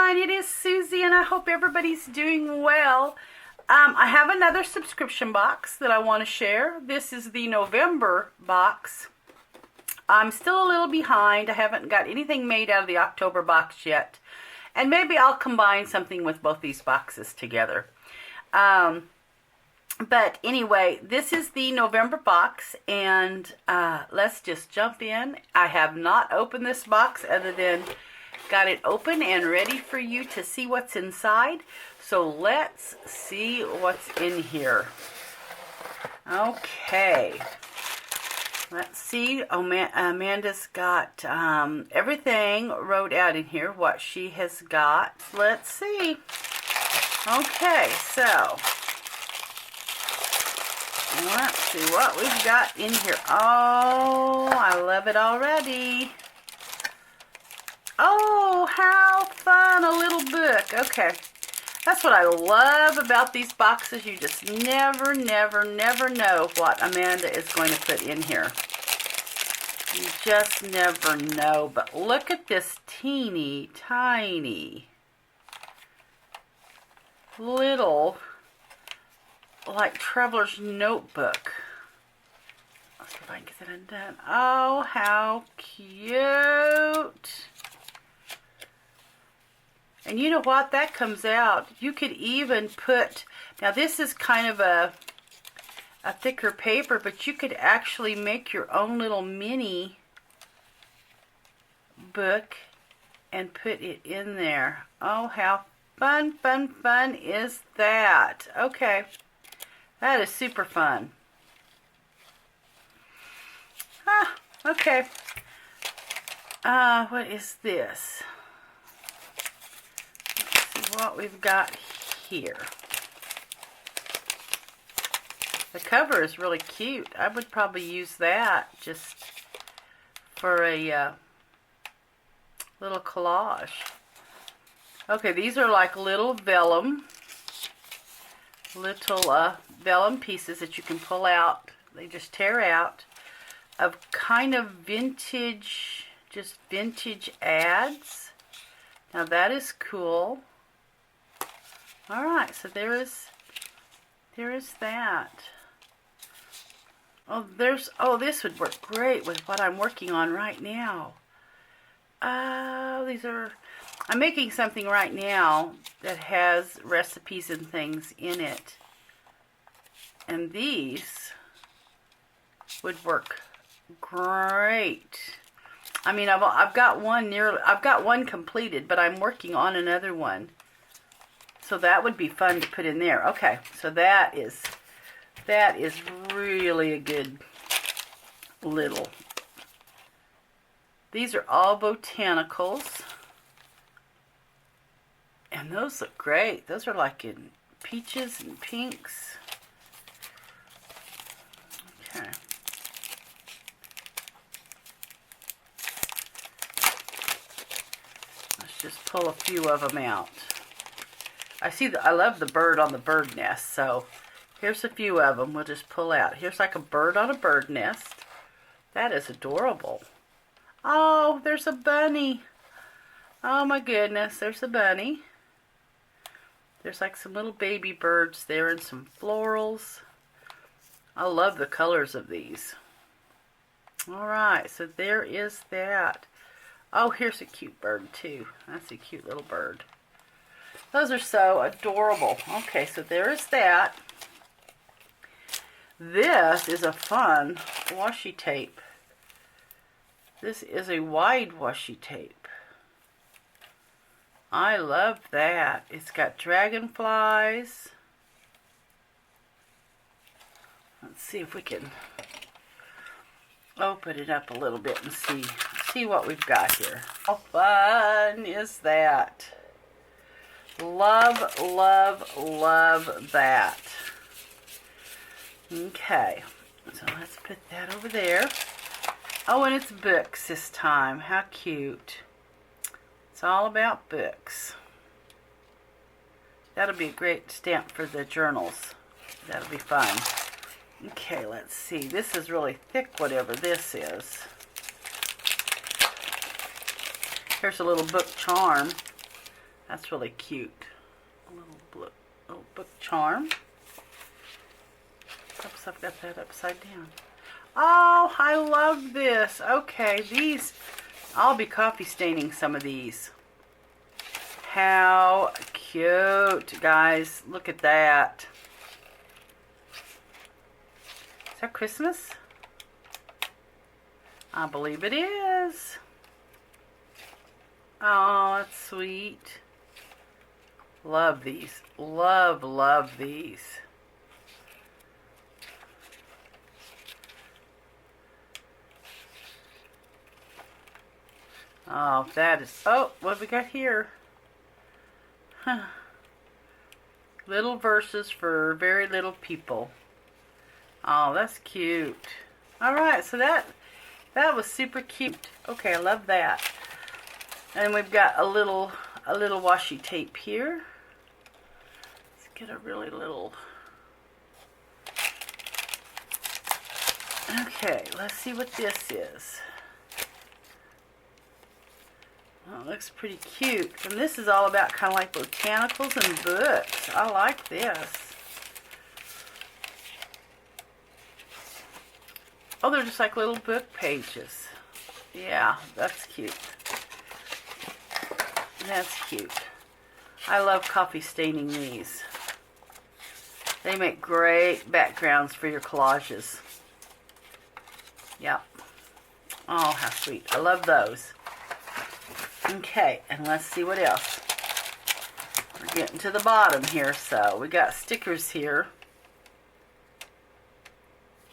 everyone, it is Susie and I hope everybody's doing well. I have another subscription box that I want to share. This is the November box. I'm still a little behind. I haven't got anything made out of the October box yet. And maybe I'll combine something with both these boxes together. But anyway, this is the November box, and let's just jump in. I have not opened this box other than got it open and ready for you to see what's inside. So let's see what's in here. Okay. Let's see. Amanda's got everything wrote out in here, what she has got. Let's see. Okay, so let's see what we've got in here. Oh, I love it already. Oh, how fun, a little book. Okay, that's what I love about these boxes. You just never know what Amanda is going to put in here. You just never know. But look at this teeny tiny little, like, traveler's notebook. Let's see if I can get that undone. Oh, how cute. And you know what? That comes out. You could even put, now this is kind of a thicker paper, but you could actually make your own little mini book and put it in there. Oh, how fun is that? Okay. That is super fun. Okay. What is this? Let's see what we've got here. The cover is really cute. I would probably use that just for a little collage. Okay, these are like little vellum pieces that you can pull out. They just tear out, of kind of vintage, just vintage ads. Now that is cool. All right, so there is that. This would work great with what I'm working on right now. I'm making something right now that has recipes and things in it. And these would work great. I mean, I've got one completed, but I'm working on another one. So that would be fun to put in there. Okay, so that is really a good little. These are all botanicals. And those look great. Those are like in peaches and pinks. Okay. Let's just pull a few of them out. I love the bird on the bird nest, so here's a few of them we'll just pull out. Here's like a bird on a bird nest. That is adorable. Oh, there's a bunny. Oh my goodness, there's a bunny. There's like some little baby birds there and some florals. I love the colors of these. Alright, so there is that. Oh, here's a cute bird too. That's a cute little bird. Those are so adorable. Okay, so there is that. This is a fun washi tape. This is a wide washi tape. I love that. It's got dragonflies. Let's see if we can open it up a little bit and see what we've got here. How fun is that? Love that. Okay, so let's put that over there. Oh, and it's books this time. How cute. It's all about books. That'll be a great stamp for the journals. That'll be fun. Okay, let's see. This is really thick, whatever this is. Here's a little book charm. That's really cute. A little book charm. Oops, I've got that upside down. Oh, I love this. Okay, these, I'll be coffee staining some of these. How cute, guys. Look at that. Is that Christmas? I believe it is. Oh, that's sweet. Love these. Love, love these. Oh, that is... Oh, what have we got here? Huh. Little verses for very little people. Oh, that's cute. Alright, so that was super cute. Okay, I love that. And we've got a little washi tape here. Let's get a really little... Okay, let's see what this is. Oh, it looks pretty cute. And this is all about kind of like botanicals and books. I like this. Oh, they're just like little book pages. Yeah, that's cute. That's cute. I love coffee staining these. They make great backgrounds for your collages. Yep. Oh, how sweet. I love those. Okay, and let's see what else. We're getting to the bottom here, so we got stickers here.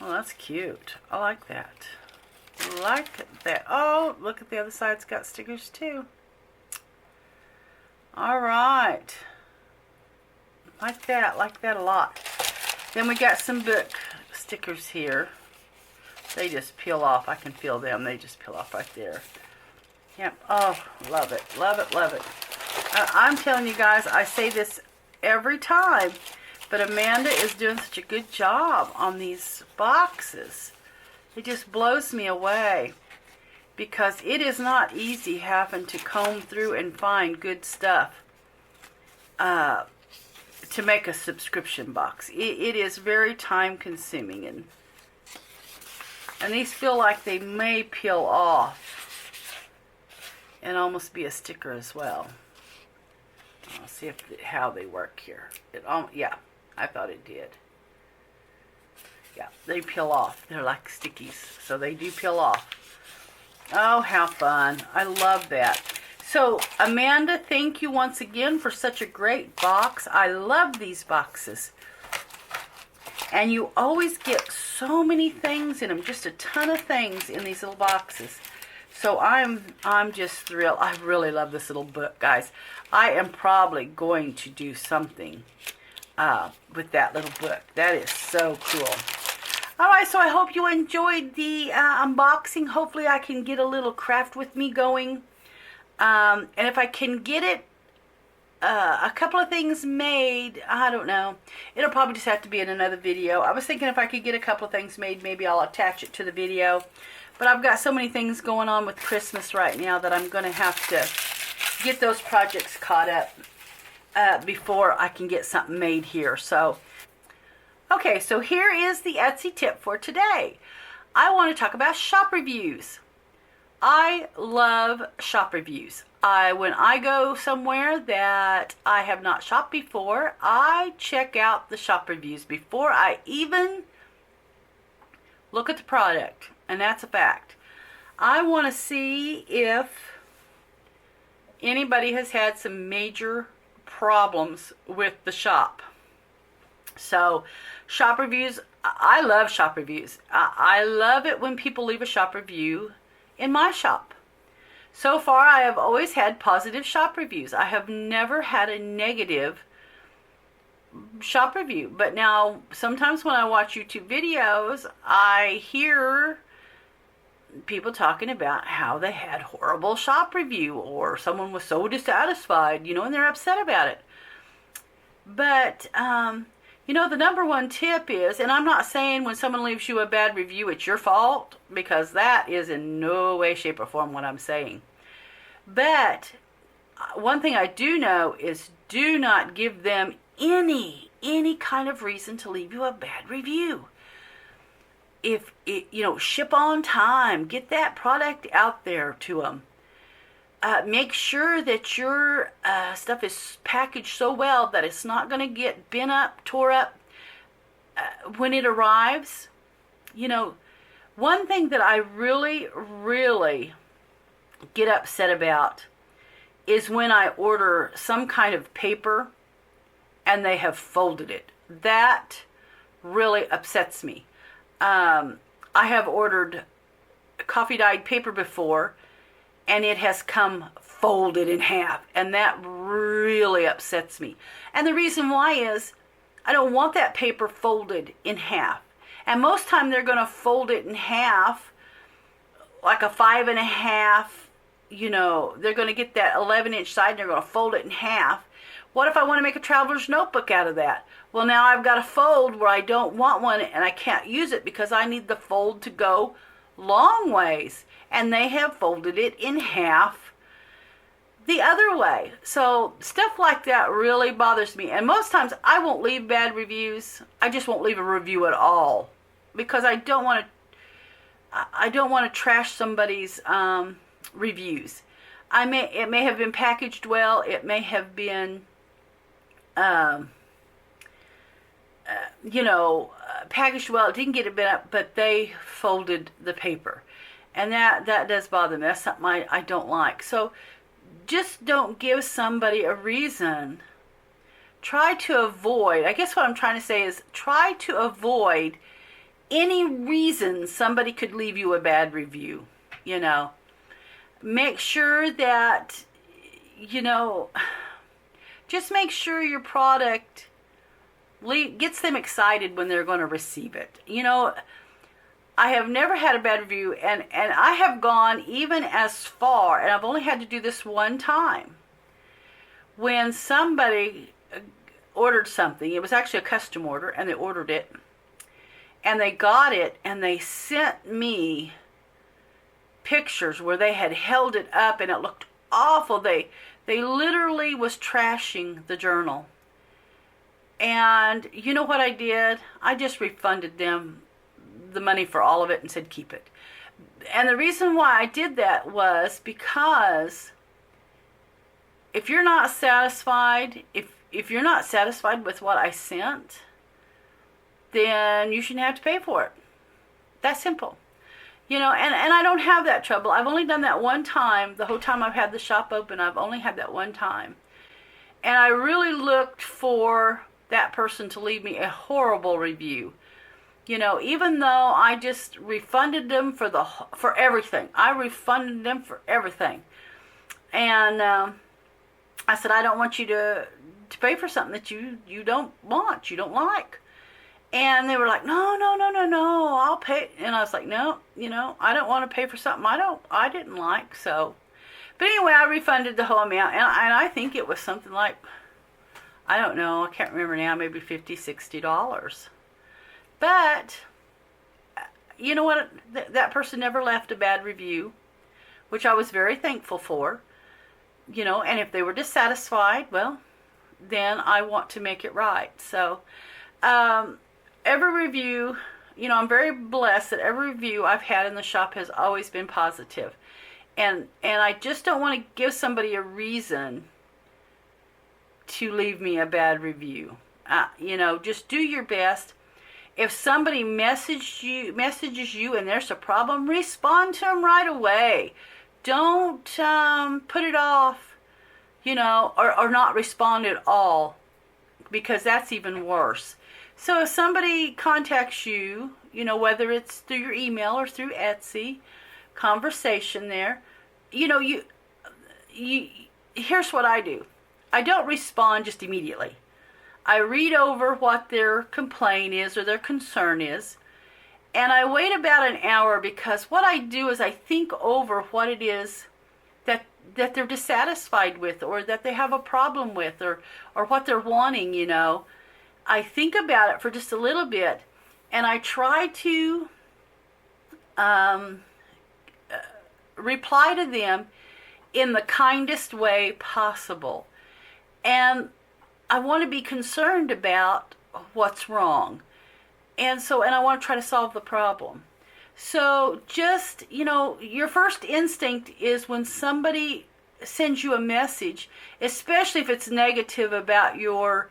Oh, that's cute. I like that. Like that. Oh, look at the other side. It's got stickers too. Alright. Like that a lot. Then we got some book stickers here. They just peel off. I can feel them. They just peel off right there. Yep. Oh, love it. Love it, love it. I'm telling you guys, I say this every time, but Amanda is doing such a good job on these boxes. It just blows me away because it is not easy having to comb through and find good stuff to make a subscription box. It is very time consuming, and these feel like they may peel off and almost be a sticker as well. I'll see how they work here. Yeah, I thought it did. Yeah, they peel off. They're like stickies, so they do peel off. Oh, how fun. I love that. So, Amanda, thank you once again for such a great box. I love these boxes. And you always get so many things in them, just a ton of things in these little boxes. So I'm just thrilled. I really love this little book, guys. I am probably going to do something with that little book. That is so cool. Alright, so I hope you enjoyed the unboxing. Hopefully I can get a little craft with me going. And if I can get it, a couple of things made, I don't know. It'll probably just have to be in another video. I was thinking if I could get a couple of things made, maybe I'll attach it to the video. But I've got so many things going on with Christmas right now that I'm going to have to get those projects caught up before I can get something made here. So, okay, so here is the Etsy tip for today. I want to talk about shop reviews. I love shop reviews. When I go somewhere that I have not shopped before, I check out the shop reviews before I even look at the product. And that's a fact. I want to see if anybody has had some major problems with the shop. So, shop reviews, I love shop reviews. I love it when people leave a shop review in my shop. So far, I have always had positive shop reviews. I have never had a negative shop review. But now, sometimes when I watch YouTube videos, I hear people talking about how they had horrible shop review or someone was so dissatisfied, you know, and they're upset about it. But, you know, the number one tip is, and I'm not saying when someone leaves you a bad review, it's your fault, because that is in no way, shape, or form what I'm saying. But one thing I do know is do not give them any kind of reason to leave you a bad review. If it, ship on time, get that product out there to them. Make sure that your stuff is packaged so well that it's not going to get bent up, tore up when it arrives. One thing that I really, really get upset about is when I order some kind of paper and they have folded it. That really upsets me. I have ordered coffee dyed paper before, and it has come folded in half, and that really upsets me. And the reason why is I don't want that paper folded in half. And most time they're going to fold it in half, like a 5.5. They're going to get that 11-inch side and they're going to fold it in half. What if I want to make a traveler's notebook out of that? Well, now I've got a fold where I don't want one and I can't use it because I need the fold to go long ways. And they have folded it in half the other way. So stuff like that really bothers me. And most times I won't leave bad reviews. I just won't leave a review at all because I don't want to trash somebody's reviews. It may have been packaged well. It may have been packaged well. It didn't get it bent up, but they folded the paper. And that does bother me. That's something I don't like. So just don't give somebody a reason. Try to avoid, I guess what I'm trying to say is try to avoid any reason somebody could leave you a bad review. Make sure that, just make sure your product gets them excited when they're going to receive it. I have never had a bad review, and I have gone even as far, and I've only had to do this one time, when somebody ordered something. It was actually a custom order, and they ordered it, and they got it, and they sent me pictures where they had held it up, and it looked awful. They literally was trashing the journal. And you know what I did? I just refunded them the money for all of it and said keep it. And the reason why I did that was because if you're not satisfied, if you're not satisfied with what I sent, then you shouldn't have to pay for it. That's simple. And I don't have that trouble. I've only done that one time. The whole time I've had the shop open, I've only had that one time. And I really looked for that person to leave me a horrible review. Even though I just refunded them for everything. I refunded them for everything. And I said, I don't want you to pay for something that you don't want, you don't like. And they were like, no, I'll pay. And I was like, no, I don't want to pay for something I didn't like. So, but anyway, I refunded the whole amount. And I think it was something like, I don't know, I can't remember now, maybe $50, $60. But, you know what, that person never left a bad review, which I was very thankful for. And if they were dissatisfied, well, then I want to make it right. So, every review, I'm very blessed that every review I've had in the shop has always been positive. And I just don't want to give somebody a reason to leave me a bad review. Just do your best. If somebody messages you and there's a problem, respond to them right away. Don't put it off, or not respond at all, because that's even worse. So if somebody contacts you, whether it's through your email or through Etsy, conversation there, you here's what I do. I don't respond just immediately. I read over what their complaint is or their concern is, and I wait about an hour, because what I do is I think over what it is that they're dissatisfied with, or that they have a problem with, or what they're wanting, I think about it for just a little bit, and I try to reply to them in the kindest way possible. And I want to be concerned about what's wrong. And I want to try to solve the problem. So just, your first instinct is when somebody sends you a message, especially if it's negative about your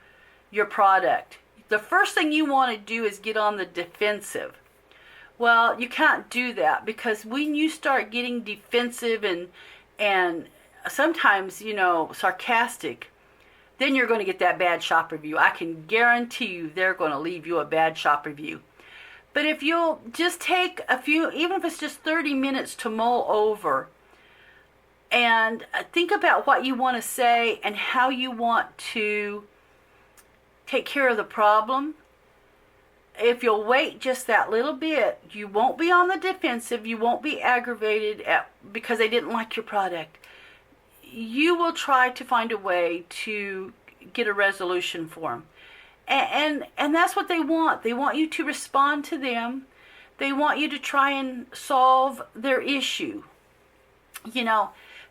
product, the first thing you want to do is get on the defensive. Well, you can't do that, because when you start getting defensive and sometimes, sarcastic, then you're going to get that bad shop review. I can guarantee you they're going to leave you a bad shop review. But if you'll just take a few, even if it's just 30 minutes to mull over and think about what you want to say and how you want to take care of the problem, if you'll wait just that little bit, you won't be on the defensive, you won't be aggravated because they didn't like your product. You will try to find a way to get a resolution for them. And that's what they want. They want you to respond to them. They want you to try and solve their issue.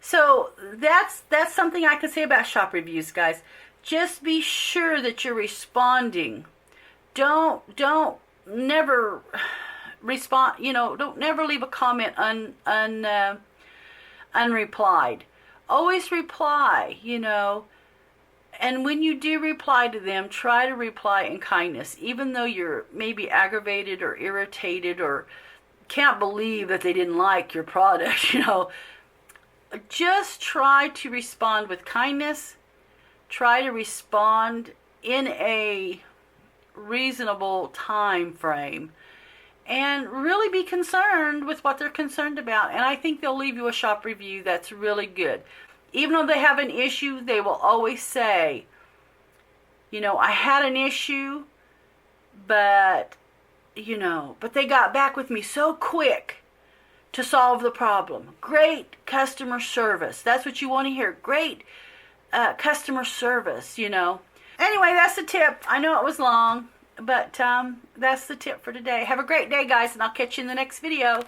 So that's something I can say about shop reviews, guys. Just be sure that you're responding. Don't never respond, don't never leave a comment unreplied. Always reply, and when you do reply to them, try to reply in kindness, even though you're maybe aggravated or irritated or can't believe that they didn't like your product, Just try to respond with kindness. Try to respond in a reasonable time frame. And really be concerned with what they're concerned about. And I think they'll leave you a shop review that's really good. Even though they have an issue, they will always say, I had an issue, but they got back with me so quick to solve the problem. Great customer service. That's what you want to hear. Great customer service, Anyway, that's the tip. I know it was long, but that's the tip for today. Have a great day, guys, and I'll catch you in the next video.